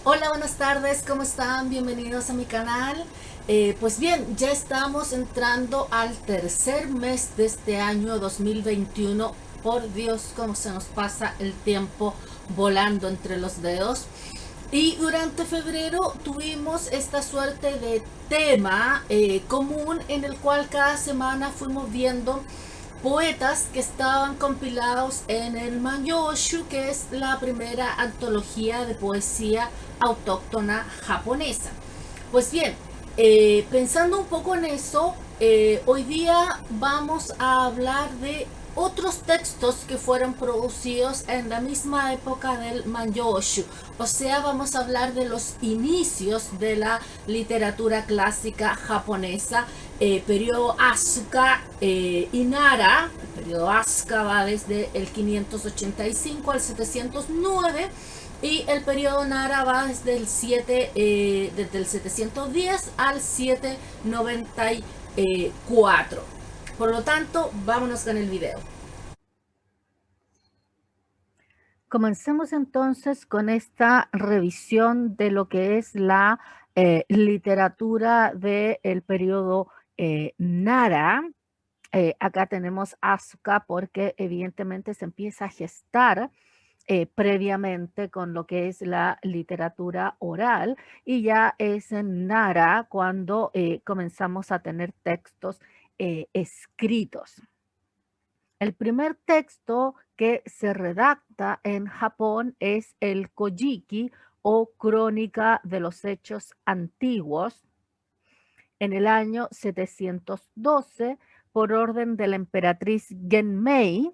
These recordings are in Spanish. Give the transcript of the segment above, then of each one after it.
Hola, buenas tardes, ¿cómo están? Bienvenidos a mi canal. Pues bien, ya estamos entrando al tercer mes de este año 2021. Por Dios, cómo se nos pasa el tiempo volando entre los dedos. Y durante febrero tuvimos esta suerte de tema común en el cual cada semana fuimos viendo poetas que estaban compilados en el Manyoshu, que es la primera antología de poesía autóctona japonesa. Pues bien, pensando un poco en eso, hoy día vamos a hablar de otros textos que fueron producidos en la misma época del Manyoshu. O sea, vamos a hablar de los inicios de la literatura clásica japonesa, periodo Asuka y Nara. El periodo Asuka va desde el 585 al 709 y el periodo Nara va desde desde el 710 al 794. Por lo tanto, vámonos con el video. Comencemos entonces con esta revisión de lo que es la literatura del periodo Nara. Acá tenemos Asuka porque evidentemente se empieza a gestar previamente con lo que es la literatura oral y ya es en Nara cuando comenzamos a tener textos escritos. El primer texto que se redacta en Japón es el Kojiki o Crónica de los Hechos Antiguos en el año 712 por orden de la emperatriz Genmei.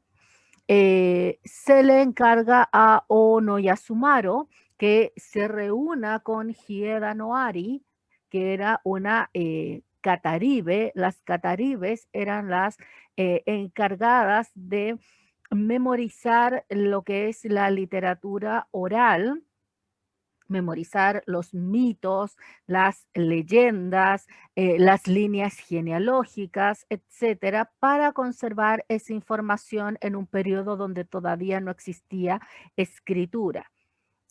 Se le encarga a Ono Yasumaro que se reúna con Hieda no Ari, que era una cataribe. Las cataribes eran las encargadas de memorizar lo que es la literatura oral, memorizar los mitos, las leyendas, las líneas genealógicas, etcétera, para conservar esa información en un periodo donde todavía no existía escritura.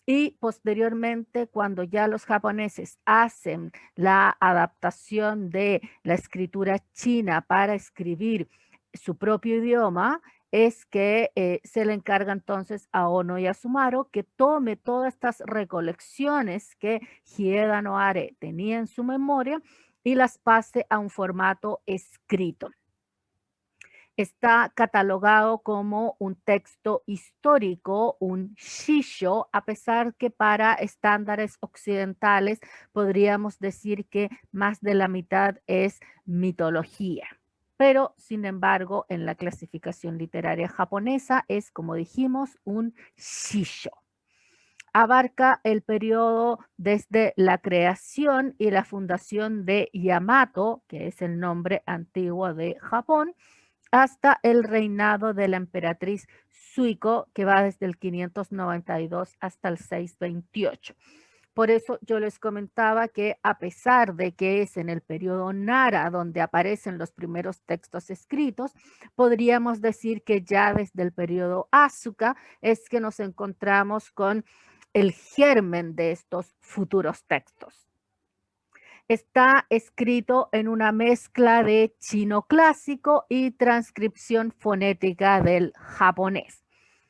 Y posteriormente, cuando ya los japoneses hacen la adaptación de la escritura china para escribir su propio idioma, es que se le encarga entonces a Ono Yasumaro que tome todas estas recolecciones que Hieda no Are tenía en su memoria y las pase a un formato escrito. Está catalogado como un texto histórico, un shisho, a pesar que para estándares occidentales podríamos decir que más de la mitad es mitología. Pero, sin embargo, en la clasificación literaria japonesa es, como dijimos, un shisho. Abarca el periodo desde la creación y la fundación de Yamato, que es el nombre antiguo de Japón, hasta el reinado de la emperatriz Suiko, que va desde el 592 hasta el 628. Por eso yo les comentaba que a pesar de que es en el periodo Nara donde aparecen los primeros textos escritos, podríamos decir que ya desde el periodo Asuka es que nos encontramos con el germen de estos futuros textos. Está escrito en una mezcla de chino clásico y transcripción fonética del japonés.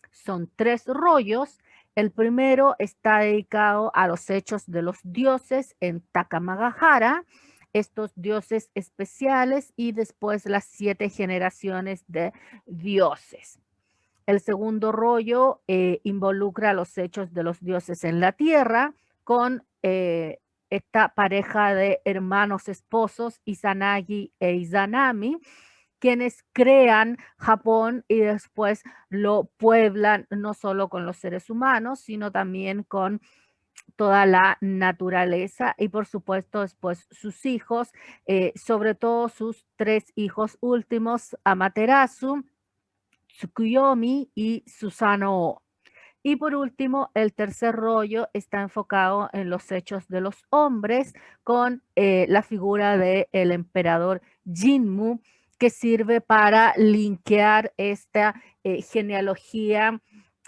Son 3 rollos. El primero está dedicado a los hechos de los dioses en Takamagahara, estos dioses especiales y después las 7 generaciones de dioses. El segundo rollo involucra los hechos de los dioses en la tierra con esta pareja de hermanos esposos, Izanagi e Izanami, quienes crean Japón y después lo pueblan no solo con los seres humanos, sino también con toda la naturaleza y por supuesto después sus hijos, sobre todo sus 3 hijos últimos, Amaterasu, Tsukuyomi y Susanoo. Y por último, el tercer rollo está enfocado en los hechos de los hombres con la figura del emperador Jinmu, que sirve para linkear esta genealogía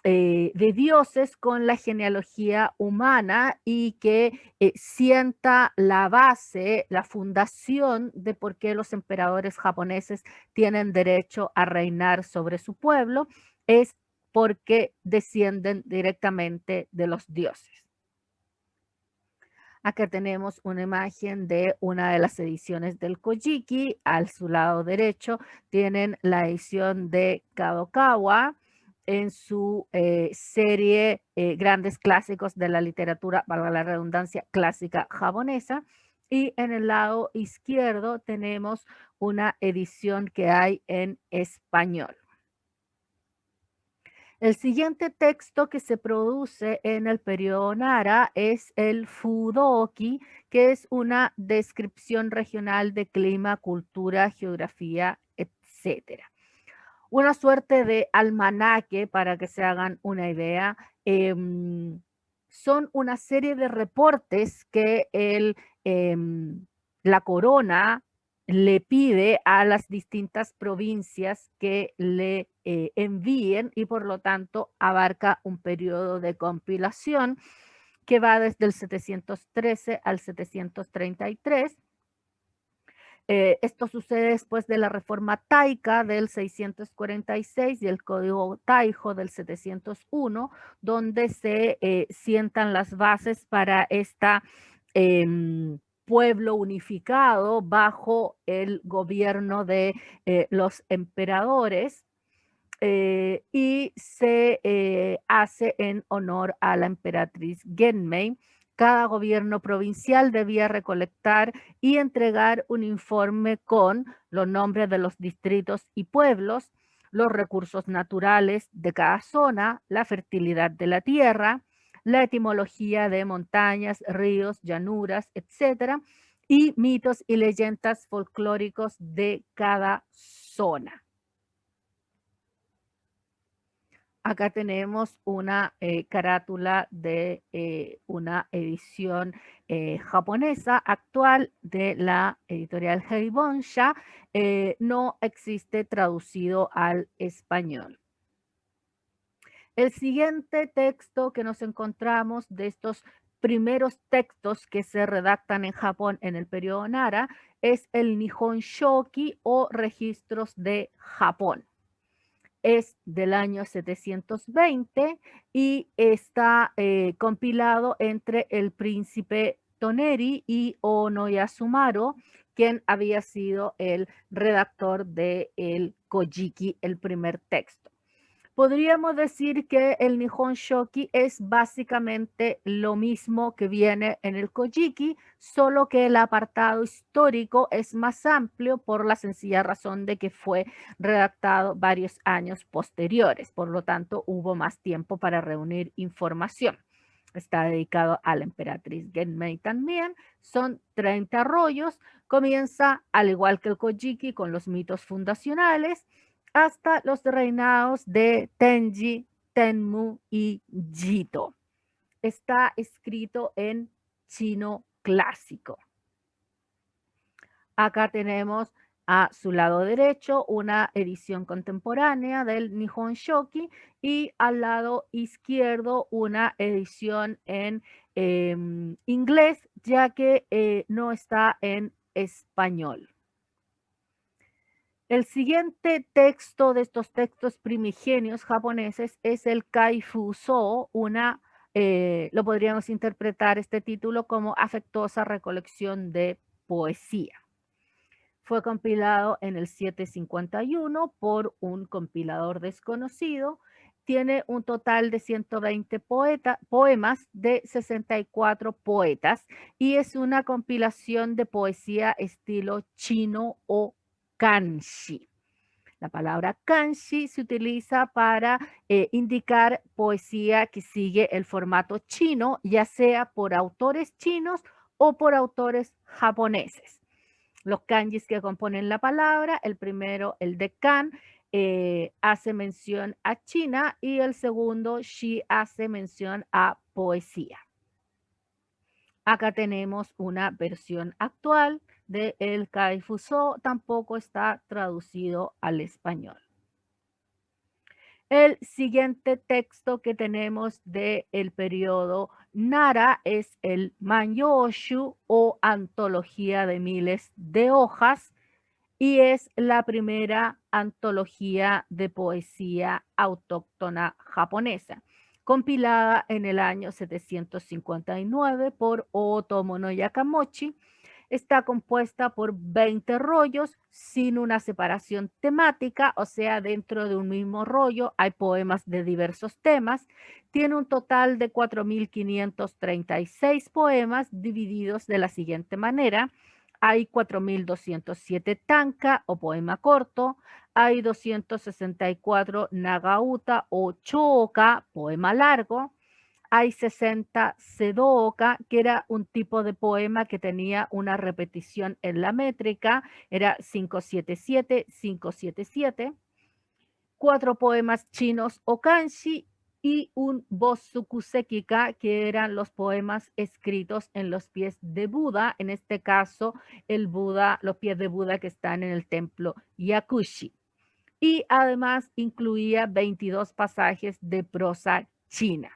de dioses con la genealogía humana y que sienta la base, la fundación de por qué los emperadores japoneses tienen derecho a reinar sobre su pueblo, es porque descienden directamente de los dioses. Acá tenemos una imagen de una de las ediciones del Kojiki. Al su lado derecho tienen la edición de Kadokawa en su serie Grandes Clásicos de la Literatura, valga la redundancia, clásica japonesa. Y en el lado izquierdo tenemos una edición que hay en español. El siguiente texto que se produce en el periodo Nara es el Fudoki, que es una descripción regional de clima, cultura, geografía, etcétera. Una suerte de almanaque, para que se hagan una idea. Son una serie de reportes que la corona le pide a las distintas provincias que le envíen y por lo tanto abarca un periodo de compilación que va desde el 713 al 733. Esto sucede después de la reforma taica del 646 y el código taijo del 701, donde se sientan las bases para esta pueblo unificado bajo el gobierno de los emperadores. Y se hace en honor a la emperatriz Genmei. Cada gobierno provincial debía recolectar y entregar un informe con los nombres de los distritos y pueblos, los recursos naturales de cada zona, la fertilidad de la tierra, la etimología de montañas, ríos, llanuras, etcétera, y mitos y leyendas folclóricos de cada zona. Acá tenemos una carátula de una edición japonesa actual de la editorial Heibonsha. No existe traducido al español. El siguiente texto que nos encontramos de estos primeros textos que se redactan en Japón en el periodo Nara es el Nihon Shoki o Registros de Japón. Es del año 720 y está compilado entre el príncipe Toneri y Ono Yasumaro, quien había sido el redactor del Kojiki, el primer texto. Podríamos decir que el Nihon Shoki es básicamente lo mismo que viene en el Kojiki, solo que el apartado histórico es más amplio por la sencilla razón de que fue redactado varios años posteriores. Por lo tanto, hubo más tiempo para reunir información. Está dedicado a la emperatriz Genmei también. Son 30 rollos. Comienza, al igual que el Kojiki, con los mitos fundacionales hasta los reinados de Tenji, Tenmu y Jito. Está escrito en chino clásico. Acá tenemos a su lado derecho una edición contemporánea del Nihon Shoki y al lado izquierdo una edición en inglés, ya que no está en español. El siguiente texto de estos textos primigenios japoneses es el Kaifuso, lo podríamos interpretar este título como afectuosa recolección de poesía. Fue compilado en el 751 por un compilador desconocido. Tiene un total de 120 poemas de 64 poetas y es una compilación de poesía estilo chino o kanji. La palabra kanji se utiliza para indicar poesía que sigue el formato chino, ya sea por autores chinos o por autores japoneses. Los kanjis que componen la palabra, el primero, el de kan, hace mención a China y el segundo, shi, hace mención a poesía. Acá tenemos una versión actual de el Kaifuso, tampoco está traducido al español. El siguiente texto que tenemos del periodo Nara es el Manyoshu o Antología de Miles de Hojas y es la primera antología de poesía autóctona japonesa, compilada en el año 759 por Otomo no Yakamochi. Está compuesta por 20 rollos sin una separación temática, o sea, dentro de un mismo rollo hay poemas de diversos temas. Tiene un total de 4.536 poemas divididos de la siguiente manera. Hay 4.207 tanka o poema corto, hay 264 nagauta o choka, poema largo, hay 60 sedooka, que era un tipo de poema que tenía una repetición en la métrica, era 577, 577, 4 poemas chinos o kanji y un bosukusekika, que eran los poemas escritos en los pies de Buda, en este caso el Buda, los pies de Buda que están en el templo Yakushi. Y además incluía 22 pasajes de prosa china.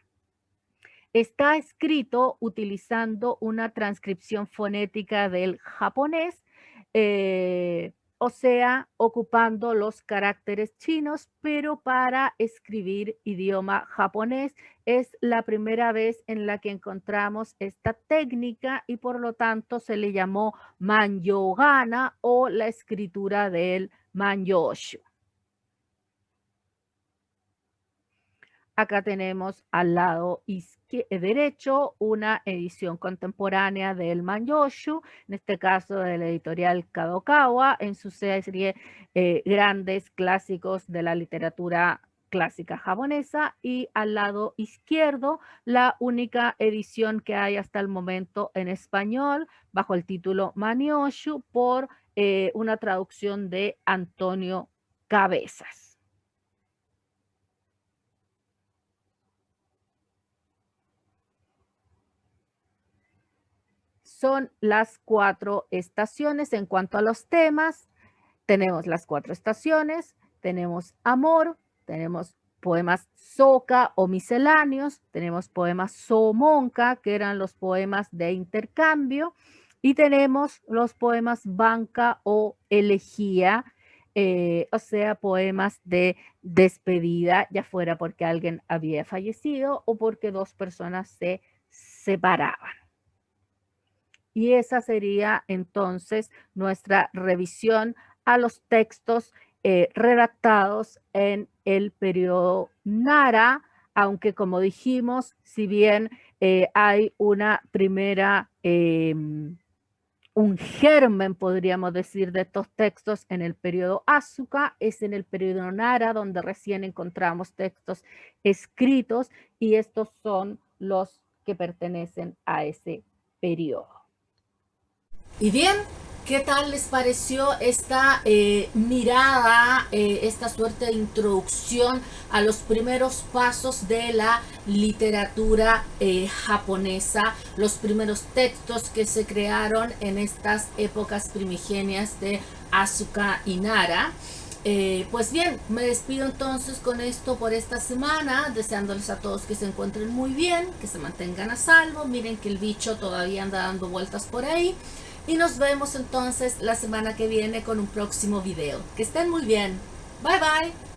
Está escrito utilizando una transcripción fonética del japonés, o sea, ocupando los caracteres chinos, pero para escribir idioma japonés. Es la primera vez en la que encontramos esta técnica y por lo tanto se le llamó Manyogana o la escritura del Manyoshu. Acá tenemos al lado derecho una edición contemporánea del Manyoshu, en este caso de la editorial Kadokawa, en su serie Grandes Clásicos de la Literatura Clásica Japonesa, y al lado izquierdo la única edición que hay hasta el momento en español bajo el título Manyoshu por una traducción de Antonio Cabezas. Son las 4 estaciones. En cuanto a los temas, tenemos las 4 estaciones, tenemos amor, tenemos poemas soka o misceláneos, tenemos poemas somonka, que eran los poemas de intercambio, y tenemos los poemas banka o elegía, o sea, poemas de despedida, ya fuera porque alguien había fallecido o porque 2 personas se separaban. Y esa sería entonces nuestra revisión a los textos redactados en el periodo Nara, aunque como dijimos, si bien hay una primera, un germen, podríamos decir, de estos textos en el periodo Asuka, es en el periodo Nara donde recién encontramos textos escritos y estos son los que pertenecen a ese periodo. Y bien, ¿qué tal les pareció esta mirada, esta suerte de introducción a los primeros pasos de la literatura japonesa, los primeros textos que se crearon en estas épocas primigenias de Asuka y Nara? Pues bien, me despido entonces con esto por esta semana, deseándoles a todos que se encuentren muy bien, que se mantengan a salvo. Miren que el bicho todavía anda dando vueltas por ahí. Y nos vemos entonces la semana que viene con un próximo video. Que estén muy bien. Bye bye.